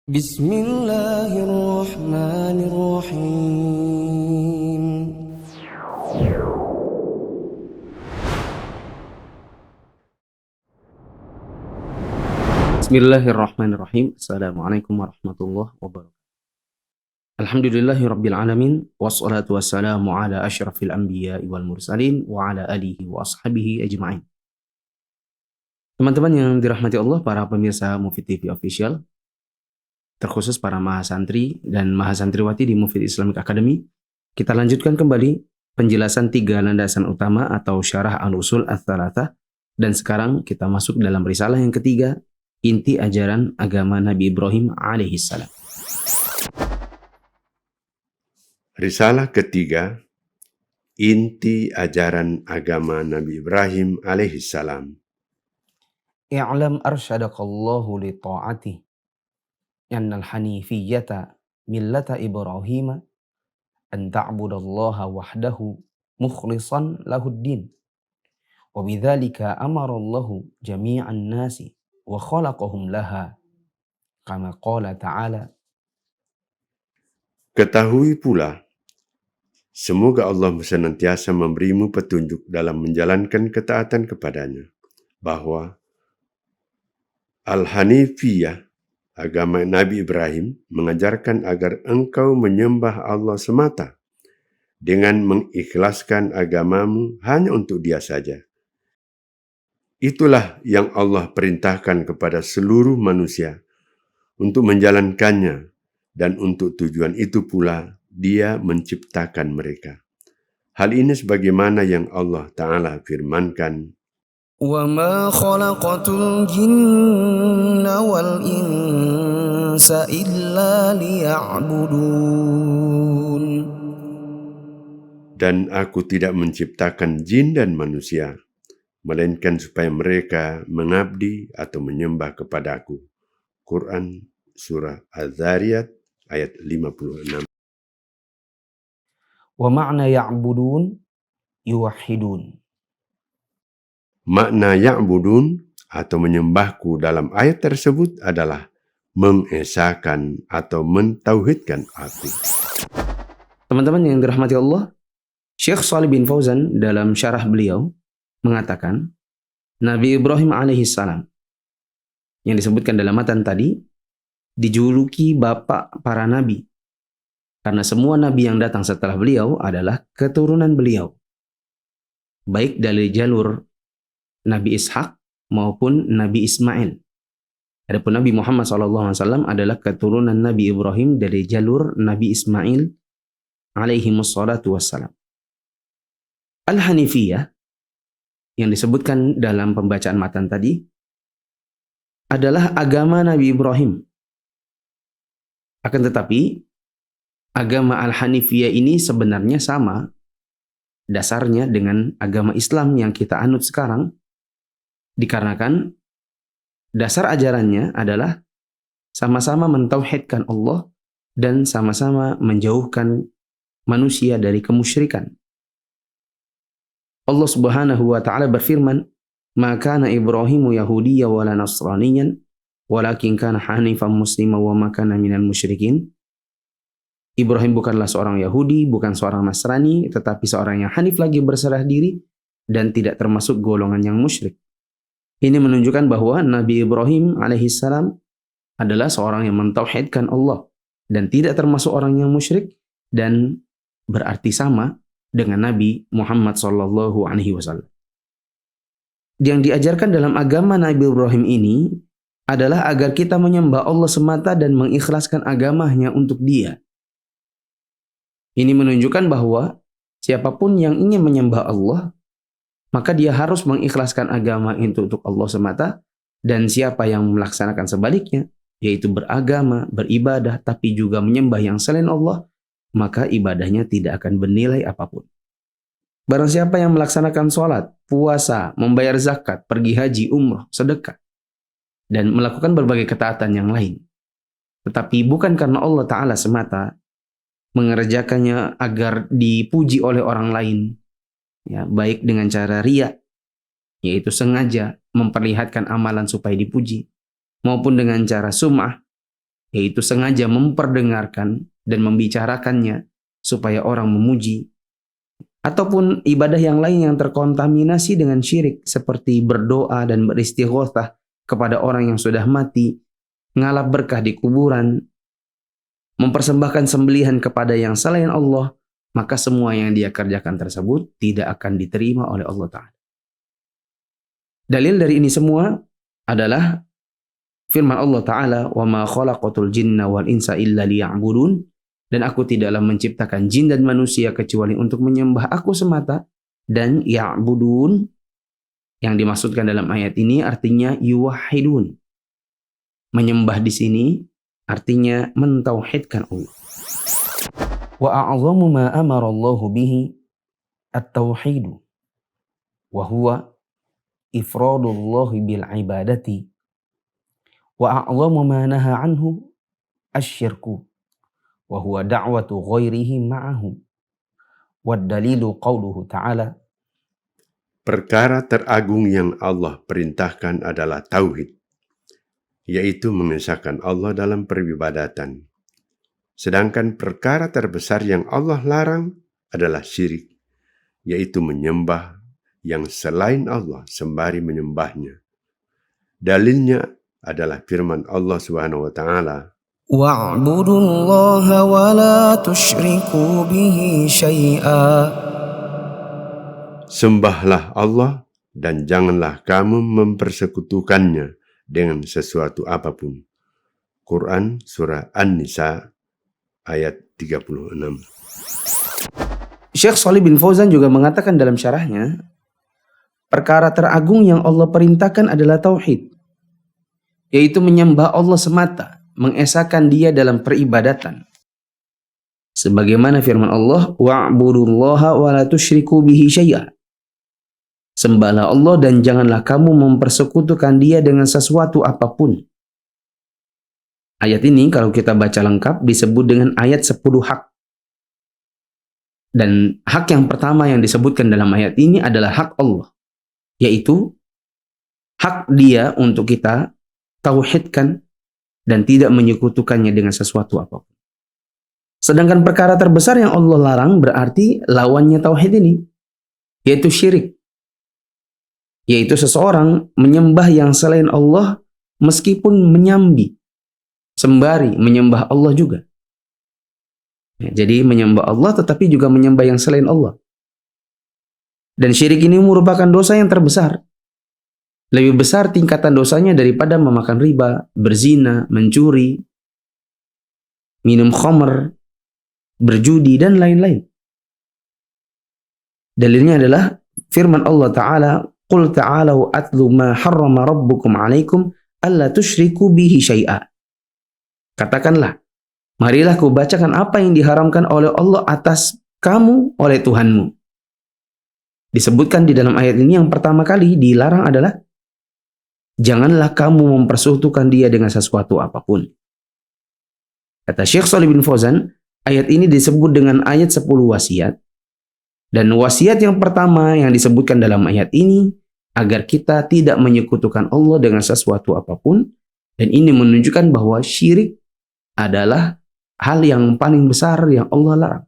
Bismillahirrahmanirrahim. Bismillahirrahmanirrahim. Assalamualaikum warahmatullahi wabarakatuh. Alhamdulillahirabbil alamin wassalatu wassalamu ala asyrafil anbiya'i wal mursalin wa ala alihi wa ashabihi ajma'in. Teman-teman yang dirahmati Allah, para pemirsa Mufid TV Official, terkhusus para mahasantri dan mahasantriwati di Mufid Islamic Academy, kita lanjutkan kembali penjelasan 3 landasan utama atau syarah al-usul ats-tsalatsah, dan sekarang kita masuk dalam risalah yang ketiga, inti ajaran agama Nabi Ibrahim alaihissalam. Risalah ketiga, inti ajaran agama Nabi Ibrahim alaihissalam. I'lam arsyadakallahu li ta'atih annal hanifiyyata millata Ibrahim an ta'budallaha wahdahu mukhlishan lahuddin. Wa bidzalika amara Allahu jami'an nasi wa khalaqahum laha kama qala ta'ala. Ketahui pula, semoga Allah senantiasa memberimu petunjuk dalam menjalankan ketaatan kepadanya, bahwa Al-Hanifiyah, agama Nabi Ibrahim, mengajarkan agar engkau menyembah Allah semata dengan mengikhlaskan agamamu hanya untuk Dia saja. Itulah yang Allah perintahkan kepada seluruh manusia untuk menjalankannya, dan untuk tujuan itu pula Dia menciptakan mereka. Hal ini sebagaimana yang Allah Ta'ala firmankan, وَمَا خَلَقْتُ الْجِنَّ وَالْإِنسَ إِلَّا لِيَعْبُدُونَ. dan aku tidak menciptakan jin dan manusia, melainkan supaya mereka mengabdi atau menyembah kepadaku. Quran Surah Az-Zariyat ayat 56. وَمَعْنَى يَعْبُدُونَ يُوَحِّدُونَ. Makna ya'budun atau menyembahku dalam ayat tersebut adalah mengesahkan atau mentauhidkan aku. Teman-teman yang dirahmati Allah, Syekh Shalih bin Fauzan dalam syarah beliau mengatakan, Nabi Ibrahim alaihissalam yang disebutkan dalam matan tadi dijuluki bapak para nabi, karena semua nabi yang datang setelah beliau adalah keturunan beliau, baik dari jalur Nabi Ishak maupun Nabi Ismail. Adapun Nabi Muhammad SAW adalah keturunan Nabi Ibrahim dari jalur Nabi Ismail alaihi wassalatu wassalam. Al-Hanifiyah yang disebutkan dalam pembacaan matan tadi adalah agama Nabi Ibrahim. Akan tetapi agama Al-Hanifiyah ini sebenarnya sama dasarnya dengan agama Islam yang kita anut sekarang, dikarenakan dasar ajarannya adalah sama-sama mentauhidkan Allah dan sama-sama menjauhkan manusia dari kemusyrikan. Allah Subhanahu wa taala berfirman, "Ma kana Ibrahimu Yahudiyya wala Nasraniyyan, walakin kana hanifan musliman wa ma kana minal musyrikin." Ibrahim bukanlah seorang Yahudi, bukan seorang Nasrani, tetapi seorang yang hanif lagi berserah diri dan tidak termasuk golongan yang musyrik. Ini menunjukkan bahwa Nabi Ibrahim alaihissalam adalah seorang yang mentauhidkan Allah dan tidak termasuk orang yang musyrik, dan berarti sama dengan Nabi Muhammad SAW. Yang diajarkan dalam agama Nabi Ibrahim ini adalah agar kita menyembah Allah semata dan mengikhlaskan agamanya untuk Dia. Ini menunjukkan bahwa siapapun yang ingin menyembah Allah, maka dia harus mengikhlaskan agama itu untuk Allah semata, dan siapa yang melaksanakan sebaliknya, yaitu beragama, beribadah, tapi juga menyembah yang selain Allah, maka ibadahnya tidak akan bernilai apapun. Barang siapa yang melaksanakan sholat, puasa, membayar zakat, pergi haji, umrah, sedekah, dan melakukan berbagai ketaatan yang lain, tetapi bukan karena Allah Ta'ala semata, mengerjakannya agar dipuji oleh orang lain, ya, baik dengan cara riya, yaitu sengaja memperlihatkan amalan supaya dipuji, maupun dengan cara sum'ah, yaitu sengaja memperdengarkan dan membicarakannya supaya orang memuji, ataupun ibadah yang lain yang terkontaminasi dengan syirik seperti berdoa dan beristighotsah kepada orang yang sudah mati, ngalap berkah di kuburan, mempersembahkan sembelihan kepada yang selain Allah, maka semua yang dia kerjakan tersebut tidak akan diterima oleh Allah Ta'ala. Dalil dari ini semua adalah firman Allah Ta'ala, وَمَا خَلَقَتُ الْجِنَّ وَالْإِنسَ إِلَّا لِيَعْبُدُونَ, dan aku tidaklah menciptakan jin dan manusia kecuali untuk menyembah aku semata. Dan ya'budun yang dimaksudkan dalam ayat ini artinya yuwahhidun. Menyembah di sini artinya mentauhidkan Allah. Wa a'zamu ma amara Allah bihi at-tauhid wa huwa ifradullah bil ibadati, wa a'zamu ma naha anhu asyirku wa huwa da'watu ghairihi ma'ahu. Wad dalilu qauluhu ta'ala, perkara teragung yang Allah perintahkan adalah tauhid, yaitu mengesahkan Allah dalam peribadatan. Sedangkan perkara terbesar yang Allah larang adalah syirik, yaitu menyembah yang selain Allah sembari menyembahnya. Dalilnya adalah firman Allah Subhanahu wa Ta'ala, وَاعْبُدُوا اللَّهَ وَلَا تُشْرِكُوا بِهِ شَيْئًا. sembahlah Allah dan janganlah kamu mempersekutukannya dengan sesuatu apapun. Quran Surah An-Nisa ayat 36. Syekh Shalih bin Fauzan juga mengatakan dalam syarahnya, perkara teragung yang Allah perintahkan adalah tauhid, yaitu menyembah Allah semata, mengesahkan Dia dalam peribadatan. Sebagaimana firman Allah, wa'budullaha wa la tusyriku bihi syai'a. Sembahlah Allah dan janganlah kamu mempersekutukan Dia dengan sesuatu apapun. Ayat ini kalau kita baca lengkap disebut dengan ayat 10 hak. Dan hak yang pertama yang disebutkan dalam ayat ini adalah hak Allah, yaitu hak Dia untuk kita tauhidkan dan tidak menyekutukannya dengan sesuatu apapun. Sedangkan perkara terbesar yang Allah larang berarti lawannya tauhid ini, yaitu syirik. Yaitu seseorang menyembah yang selain Allah meskipun menyambi, sembari menyembah Allah juga. Jadi menyembah Allah tetapi juga menyembah yang selain Allah. Dan syirik ini merupakan dosa yang terbesar. Lebih besar tingkatan dosanya daripada memakan riba, berzina, mencuri, minum khamr, berjudi, dan lain-lain. Dalilnya adalah firman Allah Ta'ala, Qul ta'alau atlu ma harrama rabbukum alaikum alla tusyriku bihi syai'a. Katakanlah, marilah ku bacakan apa yang diharamkan oleh Allah atas kamu oleh Tuhanmu. Disebutkan di dalam ayat ini yang pertama kali dilarang adalah janganlah kamu mempersekutukan Dia dengan sesuatu apapun. Kata Syekh Shalih bin Fauzan, ayat ini disebut dengan ayat 10 wasiat. Dan wasiat yang pertama yang disebutkan dalam ayat ini agar kita tidak menyekutukan Allah dengan sesuatu apapun. Dan ini menunjukkan bahwa syirik adalah hal yang paling besar yang Allah larang.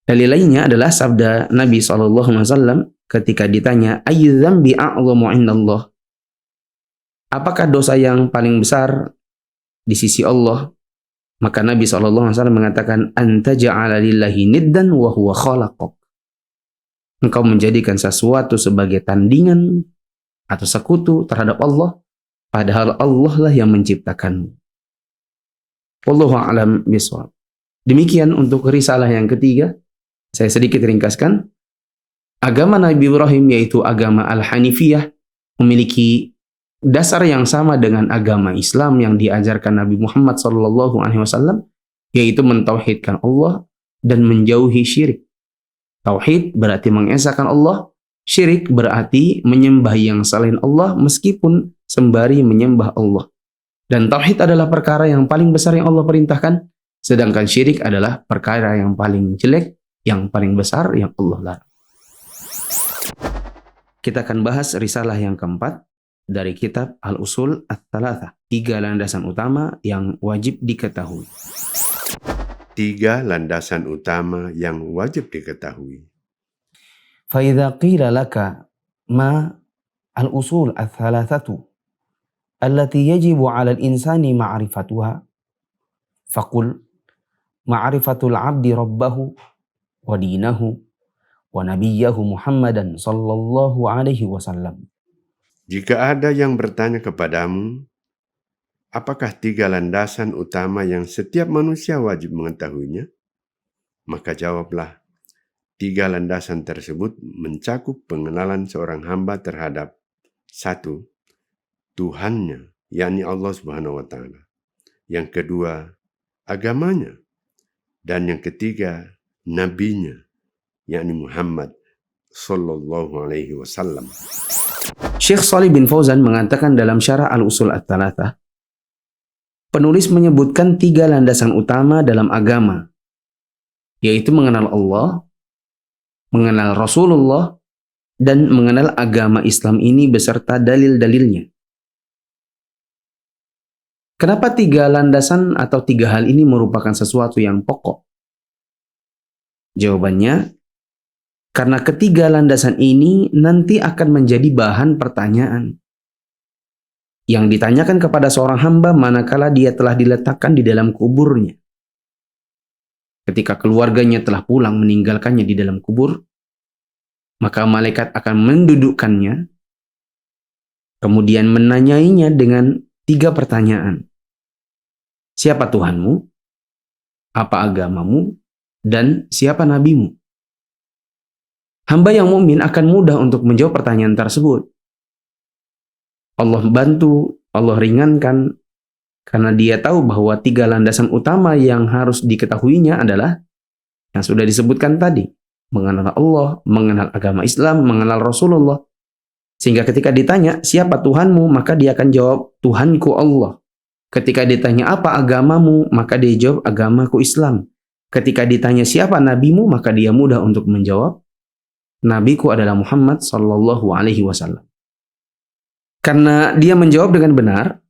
Dalil lainnya adalah sabda Nabi SAW ketika ditanya, ayyu dzambi a'zamu indallah? Apakah dosa yang paling besar di sisi Allah? Maka Nabi SAW mengatakan, anta ja'ala lillahi niddan wa huwa khalaqak. Engkau menjadikan sesuatu sebagai tandingan atau sekutu terhadap Allah, padahal Allah lah yang menciptakanmu. Wallahu a'lam bishawab. Demikian untuk risalah yang ketiga. Saya sedikit ringkaskan. Agama Nabi Ibrahim yaitu agama Al-Hanifiyah memiliki dasar yang sama dengan agama Islam yang diajarkan Nabi Muhammad SAW, yaitu mentauhidkan Allah dan menjauhi syirik. Tauhid berarti mengesahkan Allah, syirik berarti menyembah yang selain Allah meskipun sembari menyembah Allah. Dan tauhid adalah perkara yang paling besar yang Allah perintahkan, sedangkan syirik adalah perkara yang paling jelek, yang paling besar yang Allah larang. Kita akan bahas risalah yang keempat, dari kitab Al-Usul Ats-Tsalatsah. 3 landasan utama yang wajib diketahui. 3 landasan utama yang wajib diketahui. فَإِذَا قِيلَ لَكَ مَا الْأُصُولُ الثَّلَاثَةُ الَّتِي يَجِبُ عَلَى الْإِنسَانِ مَعْرِفَتُهَا فَقُلْ مَعْرِفَةُ الْعَبْدِ رَبَّهُ وَدِينَهُ وَنَبِيَّهُ مُحَمَّدًا صَلَّى اللَّهُ عَلَيْهِ وَسَلَّمَ. Jika ada yang bertanya kepadamu, apakah 3 landasan utama yang setiap manusia wajib mengetahuinya? Maka jawablah, 3 landasan tersebut mencakup pengenalan seorang hamba terhadap 1. Tuhannya, yakni Allah Subhanahu wa Ta'ala. Yang kedua, agamanya. Dan yang ketiga, nabinya, yakni Muhammad sallallahu alaihi wasallam. Syekh Shalih bin Fauzan mengatakan dalam syarah Al-Usul Ats-Tsalatsah, penulis menyebutkan 3 landasan utama dalam agama, yaitu mengenal Allah, mengenal Rasulullah, dan mengenal agama Islam ini beserta dalil-dalilnya. Kenapa 3 landasan atau 3 hal ini merupakan sesuatu yang pokok? Jawabannya, karena ketiga landasan ini nanti akan menjadi bahan pertanyaan yang ditanyakan kepada seorang hamba manakala dia telah diletakkan di dalam kuburnya. Ketika keluarganya telah pulang meninggalkannya di dalam kubur, maka malaikat akan mendudukkannya, kemudian menanyainya dengan 3 pertanyaan. Siapa Tuhanmu? Apa agamamu? Dan siapa nabimu? Hamba yang mukmin akan mudah untuk menjawab pertanyaan tersebut. Allah bantu, Allah ringankan, karena dia tahu bahwa 3 landasan utama yang harus diketahuinya adalah yang sudah disebutkan tadi. Mengenal Allah, mengenal agama Islam, mengenal Rasulullah. Sehingga ketika ditanya, siapa Tuhanmu? Maka dia akan jawab, Tuhanku Allah. Ketika ditanya, apa agamamu? Maka dia jawab, agamaku Islam. Ketika ditanya, siapa nabimu? Maka dia mudah untuk menjawab, Nabiku adalah Muhammad sallallahu alaihi wasallam. Karena dia menjawab dengan benar,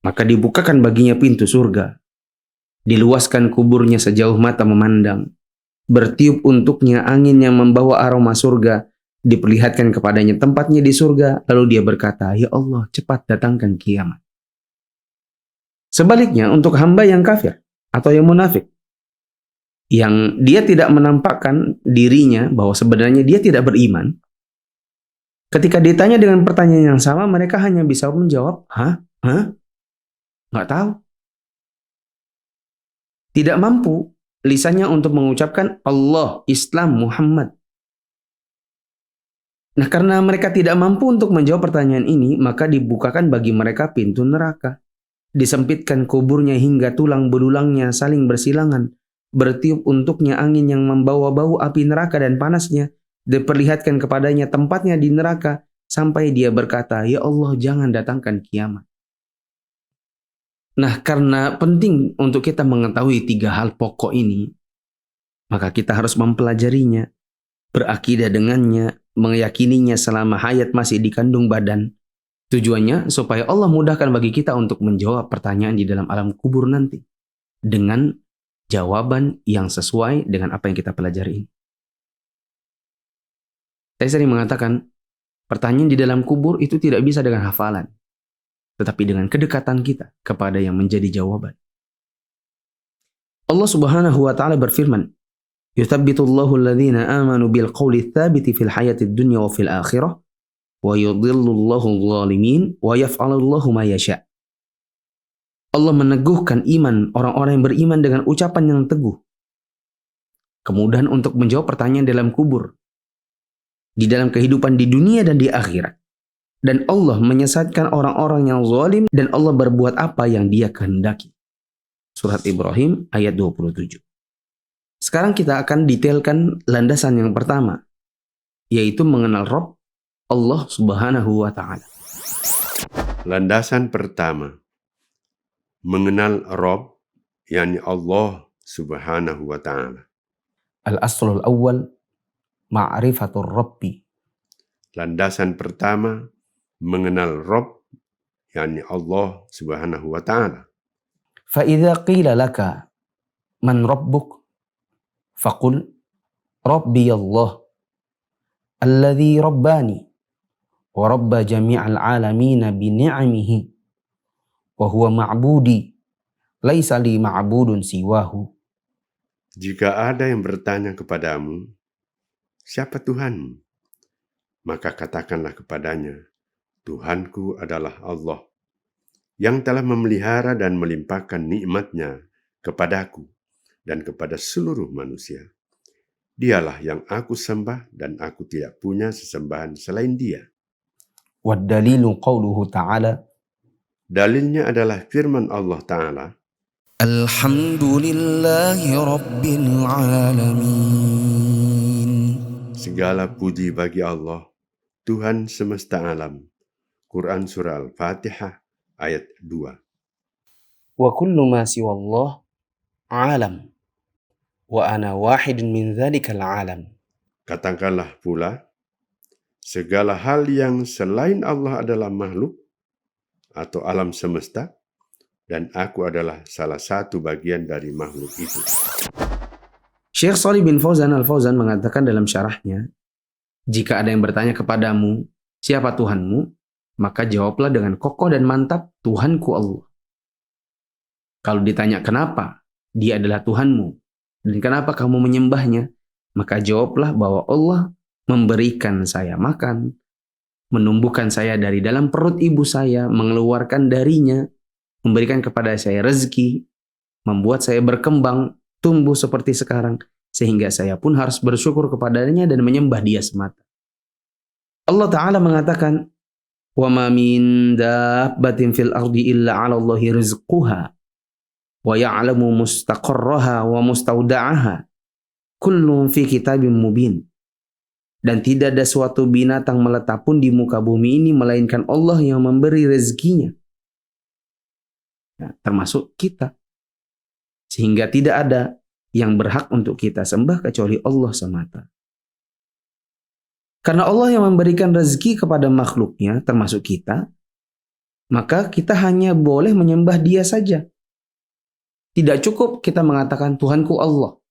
maka dibukakan baginya pintu surga. Diluaskan kuburnya sejauh mata memandang. Bertiup untuknya angin yang membawa aroma surga. Diperlihatkan kepadanya tempatnya di surga. Lalu dia berkata, ya Allah, cepat datangkan kiamat. Sebaliknya untuk hamba yang kafir atau yang munafik, yang dia tidak menampakkan dirinya bahwa sebenarnya dia tidak beriman, ketika ditanya dengan pertanyaan yang sama, mereka hanya bisa menjawab, nggak tahu. Tidak mampu lisannya untuk mengucapkan Allah, Islam, Muhammad. Nah, karena mereka tidak mampu untuk menjawab pertanyaan ini, maka dibukakan bagi mereka pintu neraka. Disempitkan kuburnya hingga tulang belulangnya saling bersilangan. Bertiup untuknya angin yang membawa bau api neraka dan panasnya. Diperlihatkan kepadanya tempatnya di neraka. Sampai dia berkata, ya Allah, jangan datangkan kiamat. Nah, karena penting untuk kita mengetahui 3 hal pokok ini, maka kita harus mempelajarinya, berakidah dengannya, meyakininya selama hayat masih di kandung badan. Tujuannya supaya Allah mudahkan bagi kita untuk menjawab pertanyaan di dalam alam kubur nanti dengan jawaban yang sesuai dengan apa yang kita pelajari ini. Saya sering mengatakan, pertanyaan di dalam kubur itu tidak bisa dengan hafalan, tetapi dengan kedekatan kita kepada yang menjadi jawaban. Allah Subhanahu wa Ta'ala berfirman, "Yuthabbitullahu alladhina amanu bil qawli tsabiti fil hayatid dunya wa fil akhirah, wa yudhillullahu adh-dhalimin wa yaf'alullahu ma yasha'." Allah meneguhkan iman orang-orang yang beriman dengan ucapan yang teguh. Kemudahan untuk menjawab pertanyaan dalam kubur, di dalam kehidupan di dunia dan di akhirat. Dan Allah menyesatkan orang-orang yang zalim, dan Allah berbuat apa yang Dia kehendaki. Surat Ibrahim ayat 27. Sekarang kita akan detailkan landasan yang pertama, yaitu mengenal Rabb Allah Subhanahu wa Ta'ala. Landasan pertama, mengenal Rabb, yakni Allah Subhanahu wa Ta'ala. Al-aslul awwal, ma'rifatul Rabbi. Landasan pertama, mengenal Rabb, yakni Allah Subhanahu wa Ta'ala. فإذا قيل لك من ربك فقل ربي الله الذي رباني ورب جميع العالمين بنعمه وهو معبودي ليس لي معبود سواه. Jika ada yang bertanya kepadamu, siapa Tuhanmu? Maka katakanlah kepadanya, Tuhanku adalah Allah, yang telah memelihara dan melimpahkan nikmat-Nya kepadaku dan kepada seluruh manusia. Dialah yang aku sembah dan aku tidak punya sesembahan selain Dia. والدليل قوله تعالى Dalilnya adalah firman Allah Ta'ala, الحمد لله رب العالمين. segala puji bagi Allah, Tuhan semesta alam. Quran Surah Al-Fatihah ayat 2. وكل ما سوى الله عالم وأنا واحد من ذلك العالم. Katakanlah pula, segala hal yang selain Allah adalah makhluk atau alam semesta, dan aku adalah salah satu bagian dari makhluk itu. Syekh Shalih bin Fauzan Al-Fauzan mengatakan dalam syarahnya, jika ada yang bertanya kepadamu, siapa Tuhanmu? Maka jawablah dengan kokoh dan mantap, Tuhanku Allah. Kalau ditanya kenapa Dia adalah Tuhanmu dan kenapa kamu menyembahnya, maka jawablah bahwa Allah memberikan saya makan, menumbuhkan saya dari dalam perut ibu saya, mengeluarkan darinya, memberikan kepada saya rezeki, membuat saya berkembang, tumbuh seperti sekarang, sehingga saya pun harus bersyukur kepadanya dan menyembah Dia semata. Allah Ta'ala mengatakan, وَمَا مِن دَابَّةٍ فِي الْأَرْضِ إِلَّا عَلَى اللَّهِ رِزْقُهَا وَيَعْلَمُ مُسْتَقَرَّهَا وَمُسْتَوْدَعَهَا كُلٌّ فِي كِتَابٍ مُبِينٍ. Dan tidak ada suatu binatang meletap pun di muka bumi ini melainkan Allah yang memberi rezekinya. Nah, termasuk kita. Sehingga tidak ada yang berhak untuk kita sembah kecuali Allah semata. Karena Allah yang memberikan rezeki kepada makhluknya, termasuk kita, maka kita hanya boleh menyembah Dia saja. Tidak cukup kita mengatakan Tuhanku Allah,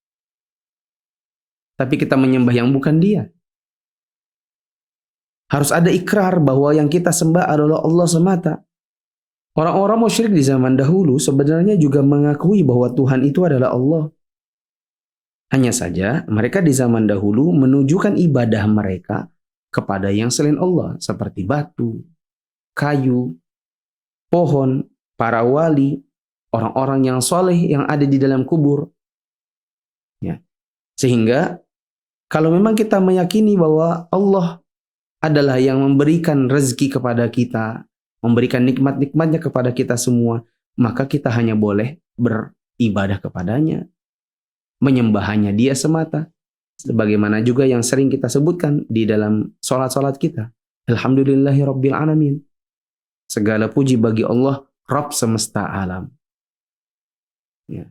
tapi kita menyembah yang bukan Dia. Harus ada ikrar bahwa yang kita sembah adalah Allah semata. Orang-orang musyrik di zaman dahulu sebenarnya juga mengakui bahwa Tuhan itu adalah Allah. Hanya saja mereka di zaman dahulu menunjukkan ibadah mereka kepada yang selain Allah, seperti batu, kayu, pohon, para wali, orang-orang yang soleh yang ada di dalam kubur. Ya. Sehingga kalau memang kita meyakini bahwa Allah adalah yang memberikan rezeki kepada kita, memberikan nikmat-nikmatnya kepada kita semua, maka kita hanya boleh beribadah kepadanya, menyembahnya Dia semata. Sebagaimana juga yang sering kita sebutkan di dalam sholat-sholat kita. Alhamdulillahirabbil alamin. Segala puji bagi Allah, Rabb semesta alam. Ya.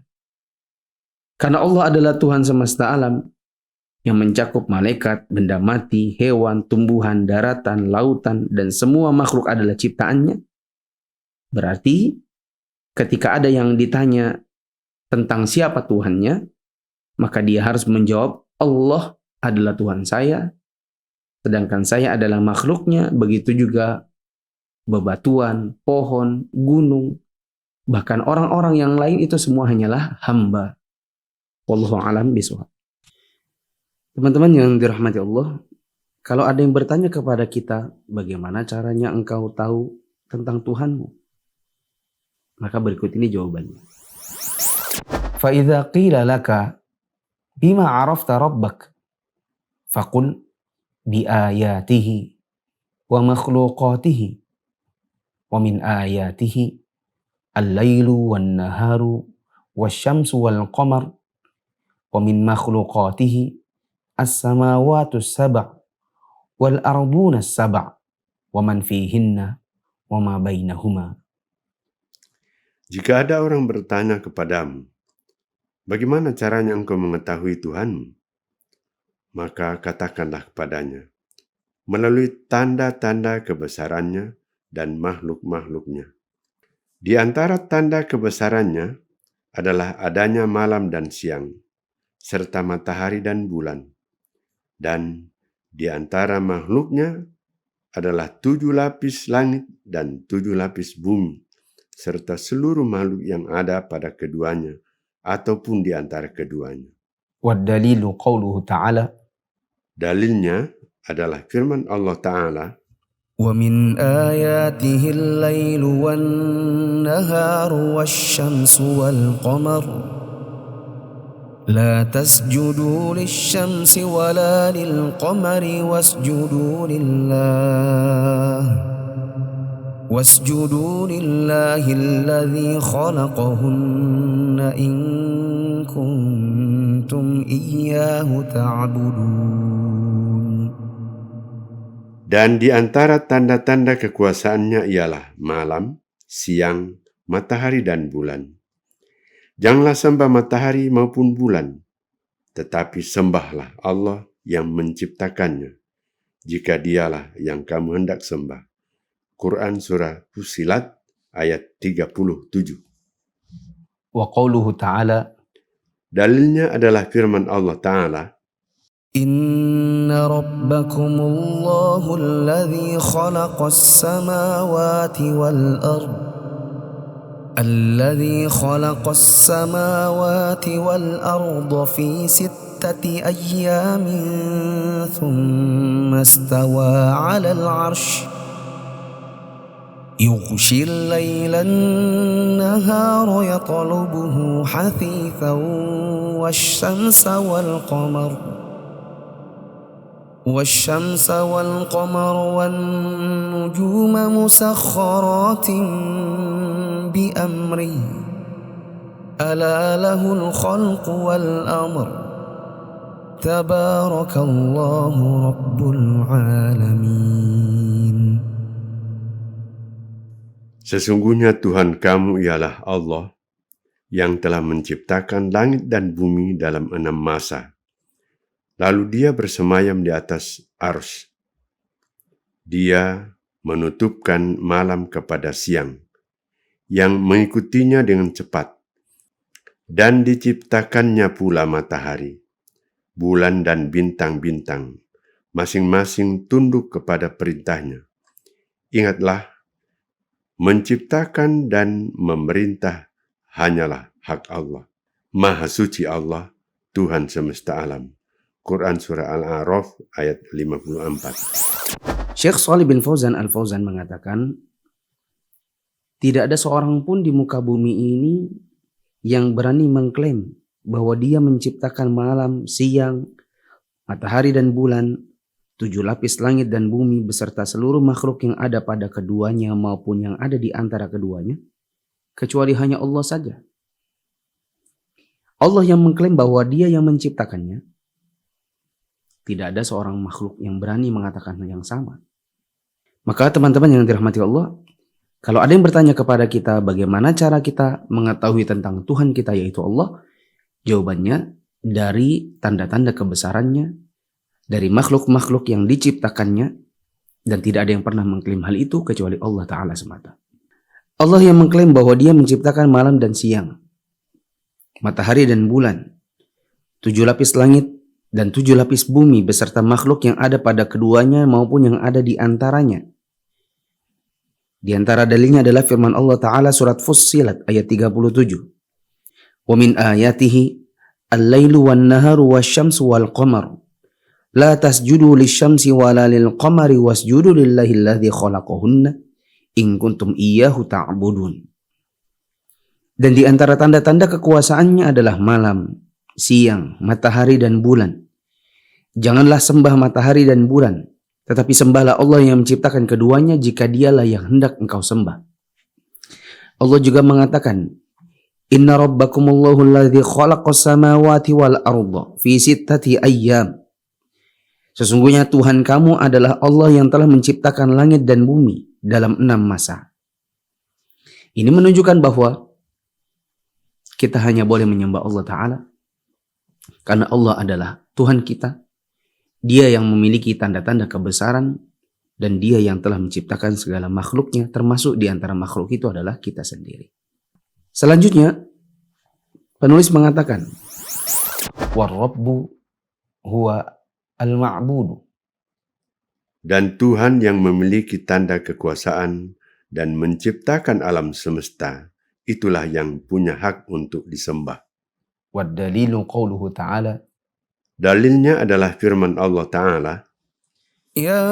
Karena Allah adalah Tuhan semesta alam yang mencakup malaikat, benda mati, hewan, tumbuhan, daratan, lautan, dan semua makhluk adalah ciptaannya. Berarti ketika ada yang ditanya tentang siapa Tuhannya, maka dia harus menjawab, Allah adalah Tuhan saya, sedangkan saya adalah makhluknya. Begitu juga bebatuan, pohon, gunung, bahkan orang-orang yang lain itu semua hanyalah hamba. Wallahu a'lam bishawab. Teman-teman yang dirahmati Allah, kalau ada yang bertanya kepada kita, bagaimana caranya engkau tahu tentang Tuhanmu? Maka berikut ini jawabannya. فَإِذَا قِيلَ لَكَ بِمَا عَرَفْتَ رَبَّكَ فَقُلْ بِآيَاتِهِ وَمَخْلُوقَاتِهِ وَمِنْ آيَاتِهِ اللَّيْلُ وَالنَّهَارُ وَالشَّمْسُ وَالْقَمَرُ وَمِنْ مَخْلُوقَاتِهِ السَّمَاوَاتُ السَّبْعُ وَالْأَرْضُونَ السَّبْعُ وَمَنْ فِيهِنَّ وَمَا بَيْنَهُمَا. Jika ada orang bertanya kepadamu, bagaimana caranya engkau mengetahui Tuhanmu? Maka katakanlah kepadanya, melalui tanda-tanda kebesarannya dan makhluk-makhluknya. Di antara tanda kebesarannya adalah adanya malam dan siang, serta matahari dan bulan. Dan di antara makhluknya adalah 7 lapis langit dan 7 lapis bumi, serta seluruh makhluk yang ada pada keduanya, ataupun di antara keduanya. والدليل قوله تعالى Dalilnya adalah firman Allah Ta'ala, ومن آياته الليل والنهار والشمس والقمر لا تسجدوا للشمس ولا للقمر واسجدوا لله الذي خلقهن إن كنتم إياه تعبدون. dan di antara tanda-tanda kekuasaannya ialah malam, siang, matahari dan bulan. Janganlah sembah matahari maupun bulan, tetapi sembahlah Allah yang menciptakannya, jika dialah yang kamu hendak sembah. Quran Surah Fussilat ayat 37. وقوله تعالى Dalilnya adalah firman Allah Ta'ala, إن ربكم الله الذي خلق السماوات والأرض في 6 أيام ثم استوى على العرش يغشي الليل النهار يطلبه حثيثا والشمس والقمر والنجوم مسخرات بأمره ألا له الخلق والأمر تبارك الله رب العالمين. sesungguhnya Tuhan kamu ialah Allah yang telah menciptakan langit dan bumi dalam 6 masa. Lalu dia bersemayam di atas arsy. Dia menutupkan malam kepada siang, yang mengikutinya dengan cepat. Dan diciptakannya pula matahari, bulan dan bintang-bintang, masing-masing tunduk kepada perintahnya. Ingatlah, menciptakan dan memerintah hanyalah hak Allah. Maha suci Allah, Tuhan semesta alam. Quran Surah Al-A'raf ayat 54. Syekh Shalih bin Fauzan Al-Fauzan mengatakan, tidak ada seorang pun di muka bumi ini yang berani mengklaim bahwa dia menciptakan malam, siang, matahari dan bulan, 7 lapis langit dan bumi beserta seluruh makhluk yang ada pada keduanya maupun yang ada di antara keduanya, kecuali hanya Allah saja. Allah yang mengklaim bahwa dia yang menciptakannya. Tidak ada seorang makhluk yang berani mengatakan hal yang sama. Maka teman-teman yang dirahmati Allah, kalau ada yang bertanya kepada kita bagaimana cara kita mengetahui tentang Tuhan kita yaitu Allah, jawabannya dari tanda-tanda kebesarannya, dari makhluk-makhluk yang diciptakannya, dan tidak ada yang pernah mengklaim hal itu kecuali Allah Ta'ala semata. Allah yang mengklaim bahwa dia menciptakan malam dan siang, matahari dan bulan, 7 lapis langit, dan 7 lapis bumi beserta makhluk yang ada pada keduanya maupun yang ada di antaranya. Di antara dalilnya adalah firman Allah Ta'ala surat Fussilat ayat 37. Wa min ayatihi al-lailu wan-naharu wasyamsu wal-qamar. La tasjudu lisyamsi wala lil-qamari wasjudu lillahi alladhi khalaqahunna in kuntum iyyahu ta'budun. Dan di antara tanda-tanda kekuasaannya adalah malam, siang, matahari dan bulan. Janganlah sembah matahari dan bulan, tetapi sembahlah Allah yang menciptakan keduanya jika dialah yang hendak engkau sembah. Allah juga mengatakan, Inna rabbakumullahu alladhi khalaqas samawati wal arda fi 6 ayyam. Sesungguhnya Tuhan kamu adalah Allah yang telah menciptakan langit dan bumi dalam 6 masa. Ini menunjukkan bahwa kita hanya boleh menyembah Allah Ta'ala karena Allah adalah Tuhan kita Dia yang memiliki tanda-tanda kebesaran dan dia yang telah menciptakan segala makhluknya, termasuk di antara makhluk itu adalah kita sendiri. Selanjutnya, penulis mengatakan, "War-Rabbu huwa al-ma'budu." Dan Tuhan yang memiliki tanda kekuasaan dan menciptakan alam semesta, itulah yang punya hak untuk disembah. Wad-dalilu qawluhu ta'ala. Dalilnya adalah firman Allah Ta'ala, يا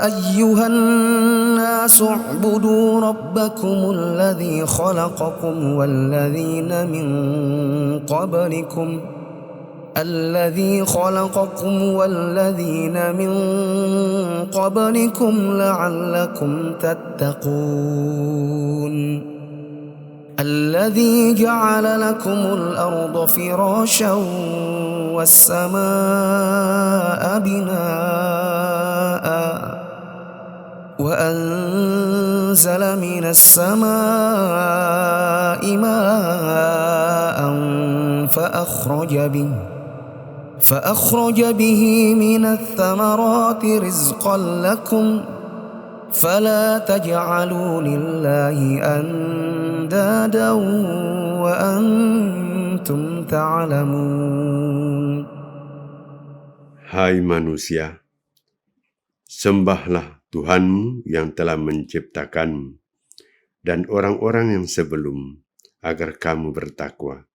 أيها الناس اعبدوا ربكم الذي خلقكم والذين من قبلكم لعلكم تتقون الذي جعل لكم الأرض فراشا والسماء بناء وأنزل من السماء ماء فأخرج به من الثمرات رزقا لكم فلا تجعلوا لله أندادا وأنتم تعلمون. Hai manusia, sembahlah Tuhanmu yang telah menciptakanmu dan orang-orang yang sebelum, agar kamu bertakwa.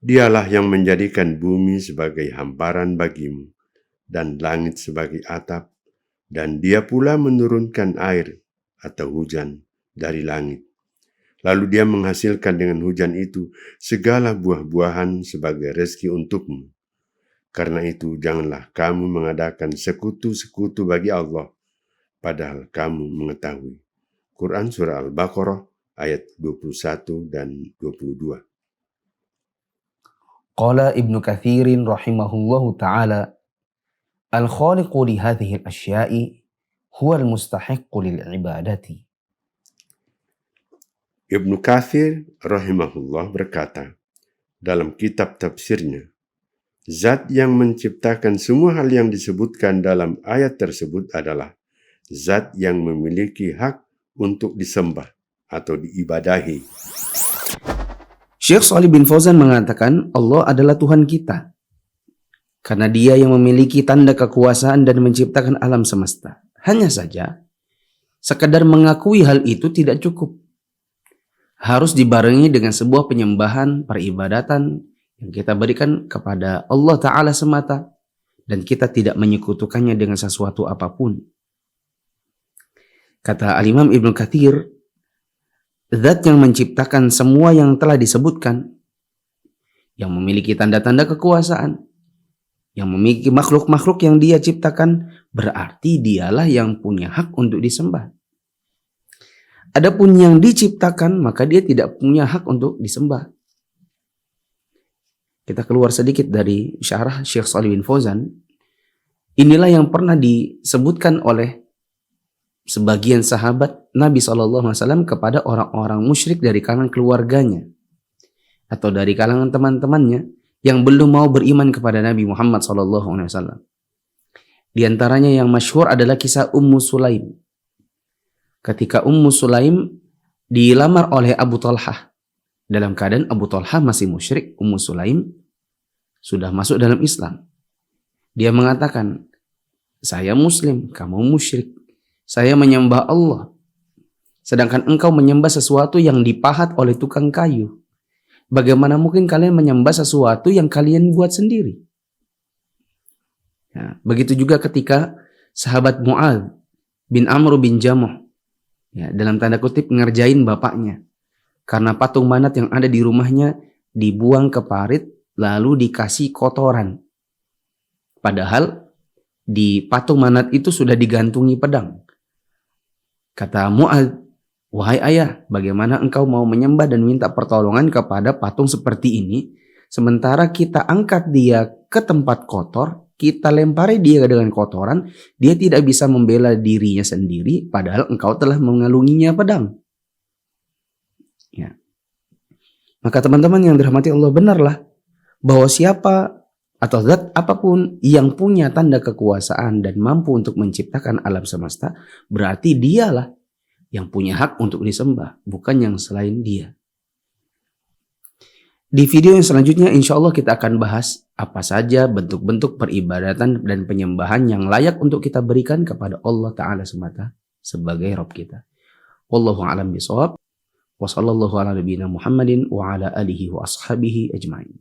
Dialah yang menjadikan bumi sebagai hamparan bagimu dan langit sebagai atap, dan dia pula menurunkan air atau hujan dari langit. Lalu dia menghasilkan dengan hujan itu segala buah-buahan sebagai rezeki untukmu. Karena itu janganlah kamu mengadakan sekutu-sekutu bagi Allah, padahal kamu mengetahui. Quran Surah Al-Baqarah ayat 21 dan 22. Qala Ibnu Katsirin rahimahullahu ta'ala, al-khaliqu li hadhihi al-asya'i huwa al-mustahiqqu lil-ibadati. Ibnu Katsir rahimahullah berkata dalam kitab tafsirnya, zat yang menciptakan semua hal yang disebutkan dalam ayat tersebut adalah zat yang memiliki hak untuk disembah atau diibadahi. Syekh Shalih bin Fauzan mengatakan Allah adalah Tuhan kita karena dia yang memiliki tanda kekuasaan dan menciptakan alam semesta. Hanya saja, sekadar mengakui hal itu tidak cukup. Harus dibarengi dengan sebuah penyembahan, peribadatan yang kita berikan kepada Allah Ta'ala semata, dan kita tidak menyekutukannya dengan sesuatu apapun. Kata Al-Imam Ibnu Katsir, zat yang menciptakan semua yang telah disebutkan, yang memiliki tanda-tanda kekuasaan, yang memiliki makhluk-makhluk yang dia ciptakan, berarti dialah yang punya hak untuk disembah. Adapun yang diciptakan, maka dia tidak punya hak untuk disembah. Kita keluar sedikit dari syarah Syekh Shalih bin Fauzan. Inilah yang pernah disebutkan oleh sebagian sahabat Nabi SAW kepada orang-orang musyrik dari kalangan keluarganya atau dari kalangan teman-temannya yang belum mau beriman kepada Nabi Muhammad SAW. Di antaranya yang masyhur adalah kisah Ummu Sulaim. Ketika Ummu Sulaim dilamar oleh Abu Talhah, dalam keadaan Abu Talhah masih musyrik, Ummu Sulaim sudah masuk dalam Islam. Dia mengatakan, saya muslim, kamu musyrik. Saya menyembah Allah, sedangkan engkau menyembah sesuatu yang dipahat oleh tukang kayu. Bagaimana mungkin kalian menyembah sesuatu yang kalian buat sendiri? Ya, begitu juga ketika sahabat Mu'adz bin Amr bin Jamuh, ya, dalam tanda kutip ngerjain bapaknya. Karena patung Manat yang ada di rumahnya dibuang ke parit, lalu dikasih kotoran. Padahal di patung Manat itu sudah digantungi pedang. Kata Mu'adz, wahai ayah, bagaimana engkau mau menyembah dan minta pertolongan kepada patung seperti ini, sementara kita angkat dia ke tempat kotor, kita lempari dia dengan kotoran, dia tidak bisa membela dirinya sendiri, padahal engkau telah mengalunginya pedang. Ya. Maka teman-teman yang dirahmati Allah, benarlah bahwa siapa atau zat apapun yang punya tanda kekuasaan dan mampu untuk menciptakan alam semesta, berarti dialah yang punya hak untuk disembah, bukan yang selain dia. Di video yang selanjutnya insya Allah kita akan bahas apa saja bentuk-bentuk peribadatan dan penyembahan yang layak untuk kita berikan kepada Allah Ta'ala semata sebagai Rabb kita. Wallahu a'lam bishawab. Wa sallallahu ala nabiyina Muhammadin wa ala alihi wa ashabihi ajma'in.